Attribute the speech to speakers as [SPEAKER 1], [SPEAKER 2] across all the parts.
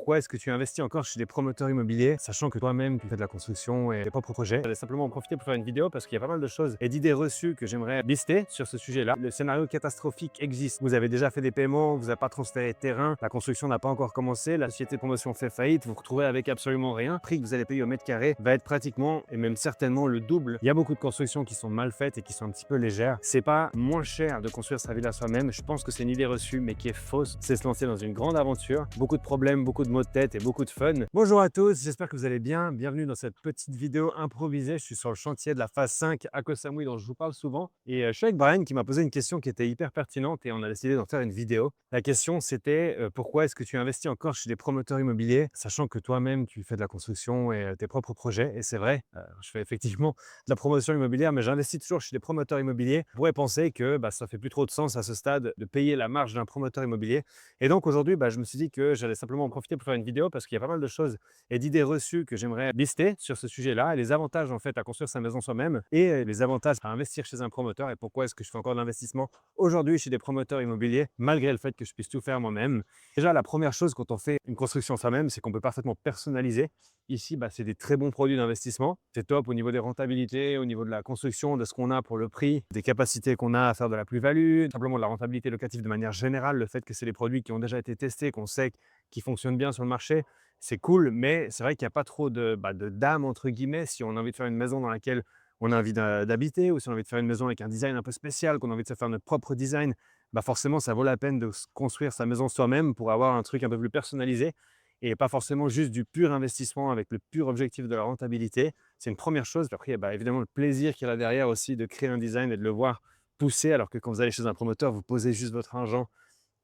[SPEAKER 1] pourquoi est-ce que tu investis encore chez des promoteurs immobiliers, sachant que toi-même tu fais de la construction et tes propres projets? J'allais simplement en profiter pour faire une vidéo parce qu'il y a pas mal de choses et d'idées reçues que j'aimerais lister sur ce sujet-là. Le scénario catastrophique existe. Vous avez déjà fait des paiements, vous n'avez pas transféré de terrain, la construction n'a pas encore commencé, la société de promotion fait faillite, vous vous retrouvez avec absolument rien. Le prix que vous allez payer au mètre carré va être pratiquement et même certainement le double. Il y a beaucoup de constructions qui sont mal faites et qui sont un petit peu légères. C'est pas moins cher de construire sa villa soi-même. Je pense que c'est une idée reçue mais qui est fausse. C'est se lancer dans une grande aventure, beaucoup de problèmes, beaucoup de maux de tête et beaucoup de fun. Bonjour à tous, j'espère que vous allez bien. Bienvenue dans cette petite vidéo improvisée. Je suis sur le chantier de la phase 5 à Koh Samui dont je vous parle souvent. Et je suis avec Brian qui m'a posé une question qui était hyper pertinente et on a décidé d'en faire une vidéo. La question c'était pourquoi est-ce que tu investis encore chez des promoteurs immobiliers, sachant que toi-même tu fais de la construction et tes propres projets. Et c'est vrai, je fais effectivement de la promotion immobilière, mais j'investis toujours chez des promoteurs immobiliers. On pourrait penser que ça fait plus trop de sens à ce stade de payer la marge d'un promoteur immobilier. Et donc aujourd'hui, je me suis dit que j'allais simplement en profiter pour faire une vidéo parce qu'il y a pas mal de choses et d'idées reçues que j'aimerais lister sur ce sujet-là, et les avantages en fait à construire sa maison soi-même et les avantages à investir chez un promoteur et pourquoi est-ce que je fais encore de l'investissement aujourd'hui chez des promoteurs immobiliers malgré le fait que je puisse tout faire moi-même. Déjà, la première chose quand on fait une construction soi-même, c'est qu'on peut parfaitement personnaliser. Ici, c'est des très bons produits d'investissement. C'est top au niveau des rentabilités, au niveau de la construction, de ce qu'on a pour le prix, des capacités qu'on a à faire de la plus-value, simplement de la rentabilité locative de manière générale, le fait que c'est des produits qui ont déjà été testés, qu'on sait qu'ils fonctionnent bien sur le marché, c'est cool, mais c'est vrai qu'il n'y a pas trop de d'âme, entre guillemets, si on a envie de faire une maison dans laquelle on a envie d'habiter ou si on a envie de faire une maison avec un design un peu spécial, qu'on a envie de se faire notre propre design, forcément, ça vaut la peine de construire sa maison soi-même pour avoir un truc un peu plus personnalisé et pas forcément juste du pur investissement avec le pur objectif de la rentabilité. C'est une première chose. Puis après, il y a évidemment le plaisir qu'il y a là derrière aussi de créer un design et de le voir pousser, alors que quand vous allez chez un promoteur, vous posez juste votre argent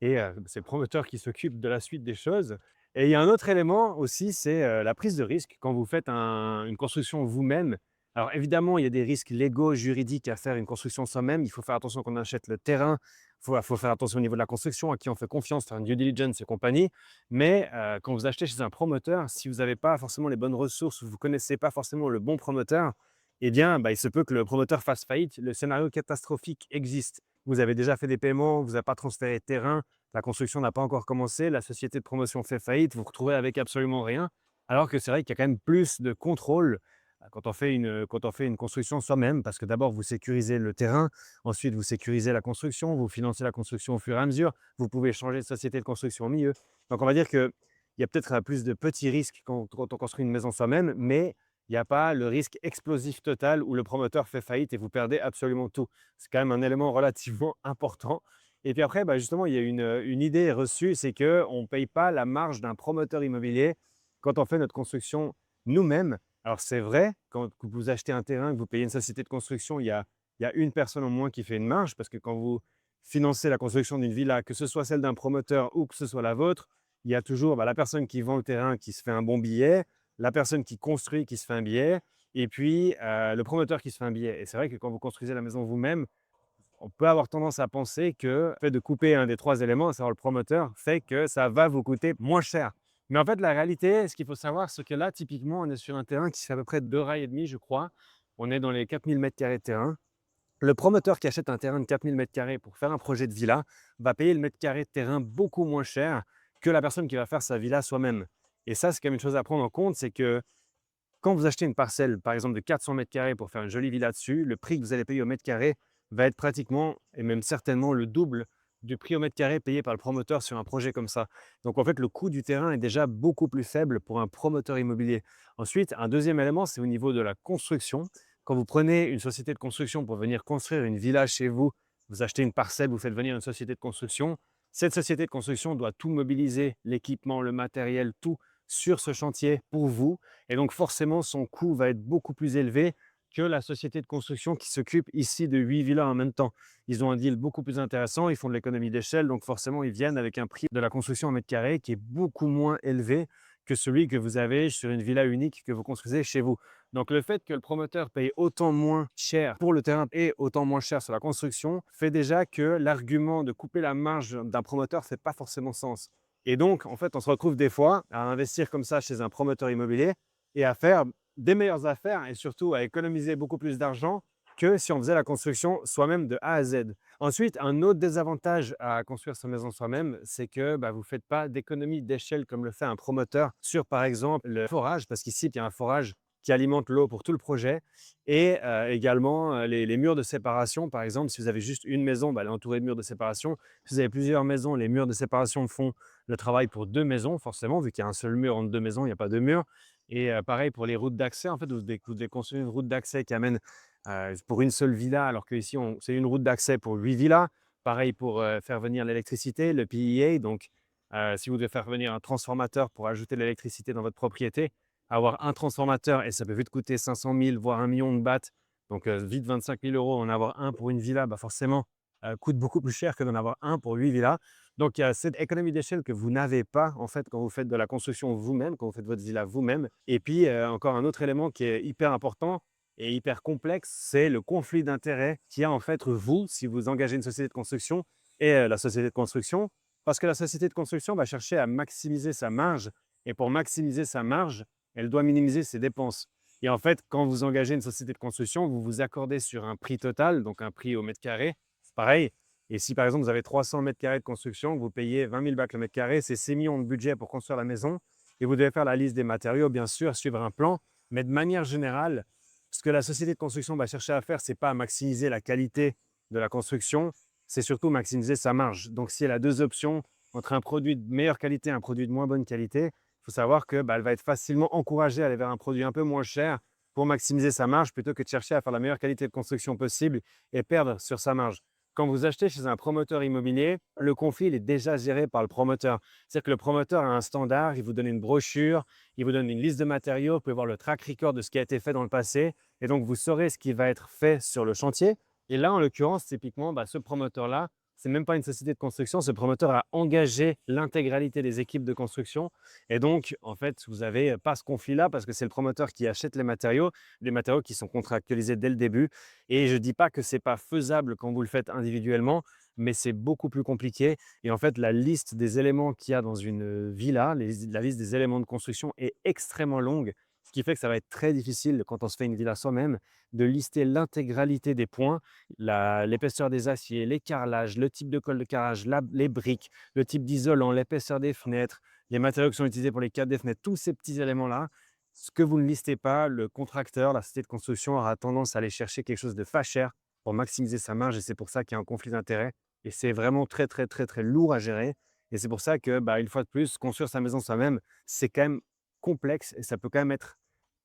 [SPEAKER 1] et c'est le promoteur qui s'occupe de la suite des choses. Et il y a un autre élément aussi, c'est la prise de risque quand vous faites une construction vous-même. Alors évidemment, il y a des risques légaux, juridiques à faire une construction soi-même. Il faut faire attention quand on achète le terrain. Il faut faire attention au niveau de la construction, à qui on fait confiance, faire une due diligence et compagnie. Mais quand vous achetez chez un promoteur, si vous n'avez pas forcément les bonnes ressources ou vous ne connaissez pas forcément le bon promoteur, eh bien, il se peut que le promoteur fasse faillite. Le scénario catastrophique existe. Vous avez déjà fait des paiements, vous n'avez pas transféré de terrain, la construction n'a pas encore commencé, la société de promotion fait faillite, vous vous retrouvez avec absolument rien. Alors que c'est vrai qu'il y a quand même plus de contrôle quand on fait une construction soi-même, parce que d'abord, vous sécurisez le terrain, ensuite, vous sécurisez la construction, vous financez la construction au fur et à mesure, vous pouvez changer de société de construction au milieu. Donc, on va dire qu'il y a peut-être plus de petits risques quand on construit une maison soi-même, mais il n'y a pas le risque explosif total où le promoteur fait faillite et vous perdez absolument tout. C'est quand même un élément relativement important. Et puis après, justement, il y a une idée reçue, c'est qu'on ne paye pas la marge d'un promoteur immobilier quand on fait notre construction nous-mêmes. Alors c'est vrai, quand vous achetez un terrain, que vous payez une société de construction, il y a une personne en moins qui fait une marge, parce que quand vous financez la construction d'une villa, que ce soit celle d'un promoteur ou que ce soit la vôtre, il y a toujours la personne qui vend le terrain qui se fait un bon billet, la personne qui construit qui se fait un billet, et puis le promoteur qui se fait un billet. Et c'est vrai que quand vous construisez la maison vous-même, on peut avoir tendance à penser que le fait de couper un des 3 éléments, à savoir le promoteur, fait que ça va vous coûter moins cher. Mais en fait, la réalité, ce qu'il faut savoir, c'est que là, typiquement, on est sur un terrain qui fait à peu près 2 rails et demi, je crois. On est dans les 4000 m² de terrain. Le promoteur qui achète un terrain de 4000 m² pour faire un projet de villa va payer le mètre carré de terrain beaucoup moins cher que la personne qui va faire sa villa soi-même. Et ça, c'est quand même une chose à prendre en compte, c'est que quand vous achetez une parcelle, par exemple de 400 m² pour faire une jolie villa dessus, le prix que vous allez payer au mètre carré va être pratiquement et même certainement le double du prix au mètre carré payé par le promoteur sur un projet comme ça. Donc en fait, le coût du terrain est déjà beaucoup plus faible pour un promoteur immobilier. Ensuite, un deuxième élément, c'est au niveau de la construction. Quand vous prenez une société de construction pour venir construire une villa chez vous, vous achetez une parcelle, vous faites venir une société de construction. Cette société de construction doit tout mobiliser, l'équipement, le matériel, tout sur ce chantier pour vous. Et donc forcément, son coût va être beaucoup plus élevé que la société de construction qui s'occupe ici de 8 villas en même temps. Ils ont un deal beaucoup plus intéressant, ils font de l'économie d'échelle, donc forcément, ils viennent avec un prix de la construction en mètre carré qui est beaucoup moins élevé que celui que vous avez sur une villa unique que vous construisez chez vous. Donc le fait que le promoteur paye autant moins cher pour le terrain et autant moins cher sur la construction fait déjà que l'argument de couper la marge d'un promoteur ne fait pas forcément sens. Et donc, en fait, on se retrouve des fois à investir comme ça chez un promoteur immobilier et à faire des meilleures affaires et surtout à économiser beaucoup plus d'argent que si on faisait la construction soi-même de A à Z. Ensuite, un autre désavantage à construire sa maison soi-même, c'est que vous ne faites pas d'économie d'échelle comme le fait un promoteur sur, par exemple, le forage, parce qu'ici, il y a un forage qui alimente l'eau pour tout le projet, et également les murs de séparation. Par exemple, si vous avez juste une maison, elle est entourée de murs de séparation. Si vous avez plusieurs maisons, les murs de séparation font le travail pour deux maisons, forcément, vu qu'il y a un seul mur entre deux maisons, il n'y a pas deux murs. Et pareil pour les routes d'accès, en fait, vous devez construire une route d'accès qui amène pour une seule villa, alors qu'ici, c'est une route d'accès pour 8 villas. Pareil pour faire venir l'électricité, le PEA. Donc, si vous devez faire venir un transformateur pour ajouter de l'électricité dans votre propriété, avoir un transformateur, et ça peut vite coûter 500 000, voire 1 million de bahts, donc vite 25 000 euros, en avoir un pour une villa, forcément, coûte beaucoup plus cher que d'en avoir un pour 8 villas. Donc, il y a cette économie d'échelle que vous n'avez pas, en fait, quand vous faites de la construction vous-même, quand vous faites votre villa vous-même. Et puis, encore un autre élément qui est hyper important et hyper complexe, c'est le conflit d'intérêts qu'il y a, en fait, vous, si vous engagez une société de construction et la société de construction. Parce que la société de construction va chercher à maximiser sa marge. Et pour maximiser sa marge, elle doit minimiser ses dépenses. Et en fait, quand vous engagez une société de construction, vous vous accordez sur un prix total, donc un prix au mètre carré. C'est pareil. Et si par exemple vous avez 300 mètres carrés de construction, vous payez 20 000 bahts le mètre carré, c'est 6 millions de budget pour construire la maison. Et vous devez faire la liste des matériaux, bien sûr, suivre un plan. Mais de manière générale, ce que la société de construction va chercher à faire, ce n'est pas à maximiser la qualité de la construction, c'est surtout maximiser sa marge. Donc si elle a deux options entre un produit de meilleure qualité et un produit de moins bonne qualité, il faut savoir qu'elle va être facilement encouragée à aller vers un produit un peu moins cher pour maximiser sa marge plutôt que de chercher à faire la meilleure qualité de construction possible et perdre sur sa marge. Quand vous achetez chez un promoteur immobilier, le conflit il est déjà géré par le promoteur. C'est-à-dire que le promoteur a un standard, il vous donne une brochure, il vous donne une liste de matériaux, vous pouvez voir le track record de ce qui a été fait dans le passé, et donc vous saurez ce qui va être fait sur le chantier. Et là, en l'occurrence, typiquement, ce promoteur-là, c'est même pas une société de construction, ce promoteur a engagé l'intégralité des équipes de construction. Et donc, en fait, vous n'avez pas ce conflit-là parce que c'est le promoteur qui achète les matériaux qui sont contractualisés dès le début. Et je ne dis pas que ce n'est pas faisable quand vous le faites individuellement, mais c'est beaucoup plus compliqué. Et en fait, la liste des éléments qu'il y a dans une villa, la liste des éléments de construction est extrêmement longue, ce qui fait que ça va être très difficile quand on se fait une villa soi-même de lister l'intégralité des points, l'épaisseur des aciers, les carrelages, le type de colle de carrelage, les briques, le type d'isolant, l'épaisseur des fenêtres, les matériaux qui sont utilisés pour les cadres des fenêtres, tous ces petits éléments-là. Ce que vous ne listez pas, le contracteur, la société de construction aura tendance à aller chercher quelque chose de pas cher pour maximiser sa marge et c'est pour ça qu'il y a un conflit d'intérêts. Et c'est vraiment très, très, très, très lourd à gérer. Et c'est pour ça que, une fois de plus, construire sa maison soi-même, c'est quand même complexe et ça peut quand même être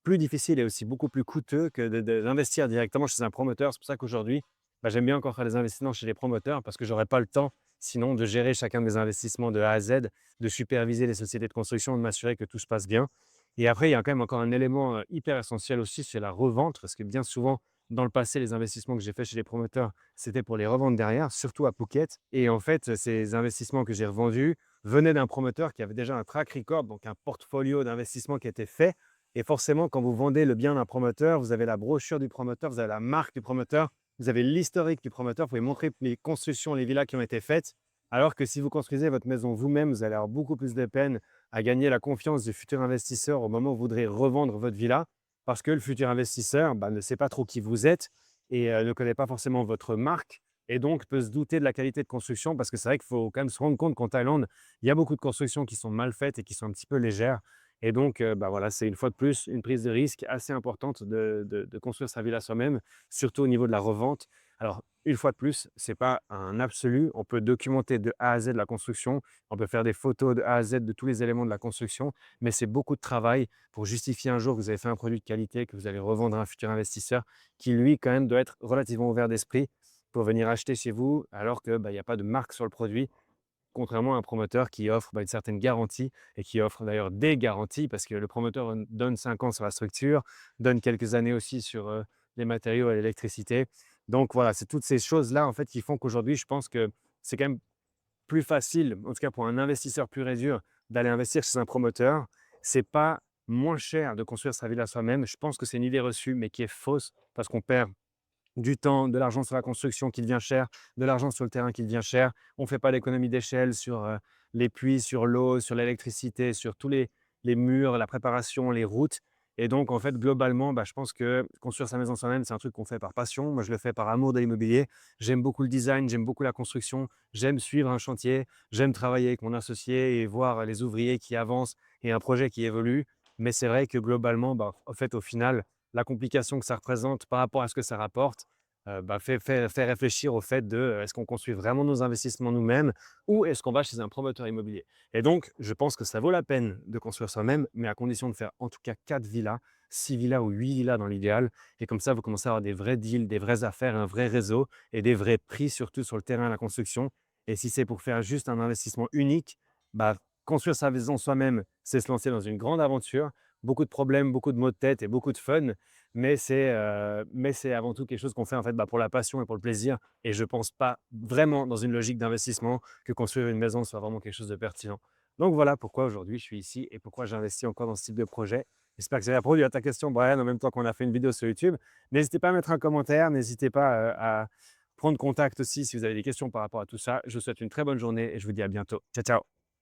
[SPEAKER 1] plus difficile et aussi beaucoup plus coûteux que d'investir directement chez un promoteur. C'est pour ça qu'aujourd'hui, j'aime bien encore faire des investissements chez les promoteurs parce que je n'aurais pas le temps sinon de gérer chacun de mes investissements de A à Z, de superviser les sociétés de construction, de m'assurer que tout se passe bien. Et après, il y a quand même encore un élément hyper essentiel aussi, c'est la revente, parce que bien souvent, dans le passé, les investissements que j'ai faits chez les promoteurs, c'était pour les revendre derrière, surtout à Phuket. Et en fait, ces investissements que j'ai revendus venaient d'un promoteur qui avait déjà un track record, donc un portfolio d'investissement qui était fait. Et forcément, quand vous vendez le bien d'un promoteur, vous avez la brochure du promoteur, vous avez la marque du promoteur, vous avez l'historique du promoteur, vous pouvez montrer les constructions, les villas qui ont été faites. Alors que si vous construisez votre maison vous-même, vous allez avoir beaucoup plus de peine à gagner la confiance du futur investisseur au moment où vous voudrez revendre votre villa, parce que le futur investisseur ne sait pas trop qui vous êtes et ne connaît pas forcément votre marque et donc peut se douter de la qualité de construction parce que c'est vrai qu'il faut quand même se rendre compte qu'en Thaïlande, il y a beaucoup de constructions qui sont mal faites et qui sont un petit peu légères. Et donc, voilà, c'est une fois de plus une prise de risque assez importante de construire sa villa soi-même, surtout au niveau de la revente. Alors, une fois de plus, ce n'est pas un absolu. On peut documenter de A à Z la construction, on peut faire des photos de A à Z de tous les éléments de la construction, mais c'est beaucoup de travail pour justifier un jour que vous avez fait un produit de qualité, que vous allez revendre à un futur investisseur qui, lui, quand même, doit être relativement ouvert d'esprit pour venir acheter chez vous, alors qu'il n'y a pas de marque sur le produit, contrairement à un promoteur qui offre une certaine garantie et qui offre d'ailleurs des garanties parce que le promoteur donne 5 ans sur la structure, donne quelques années aussi sur les matériaux et l'électricité. Donc voilà, c'est toutes ces choses-là en fait qui font qu'aujourd'hui, je pense que c'est quand même plus facile, en tout cas pour un investisseur pur et dur, d'aller investir chez un promoteur. C'est pas moins cher de construire sa villa soi-même. Je pense que c'est une idée reçue, mais qui est fausse parce qu'on perd du temps, de l'argent sur la construction qui devient cher, de l'argent sur le terrain qui devient cher. On ne fait pas l'économie d'échelle sur les puits, sur l'eau, sur l'électricité, sur tous les murs, la préparation, les routes. Et donc, en fait, globalement, je pense que construire sa maison soi-même, c'est un truc qu'on fait par passion. Moi, je le fais par amour de l'immobilier. J'aime beaucoup le design, j'aime beaucoup la construction, j'aime suivre un chantier, j'aime travailler avec mon associé et voir les ouvriers qui avancent et un projet qui évolue. Mais c'est vrai que globalement, en fait, au final, la complication que ça représente par rapport à ce que ça rapporte, fait réfléchir au fait de est-ce qu'on construit vraiment nos investissements nous-mêmes ou est-ce qu'on va chez un promoteur immobilier. Et donc, je pense que ça vaut la peine de construire soi-même, mais à condition de faire en tout cas 4 villas, 6 villas ou 8 villas dans l'idéal. Et comme ça, vous commencez à avoir des vrais deals, des vraies affaires, un vrai réseau et des vrais prix surtout sur le terrain à la construction. Et si c'est pour faire juste un investissement unique, construire sa maison soi-même, c'est se lancer dans une grande aventure. Beaucoup de problèmes, beaucoup de maux de tête et beaucoup de fun. Mais c'est avant tout quelque chose qu'on fait en fait pour la passion et pour le plaisir. Et je ne pense pas vraiment dans une logique d'investissement que construire une maison soit vraiment quelque chose de pertinent. Donc voilà pourquoi aujourd'hui je suis ici et pourquoi j'investis encore dans ce type de projet. J'espère que ça a répondu à ta question, Brian, en même temps qu'on a fait une vidéo sur YouTube. N'hésitez pas à mettre un commentaire, n'hésitez pas à prendre contact aussi si vous avez des questions par rapport à tout ça. Je vous souhaite une très bonne journée et je vous dis à bientôt. Ciao, ciao.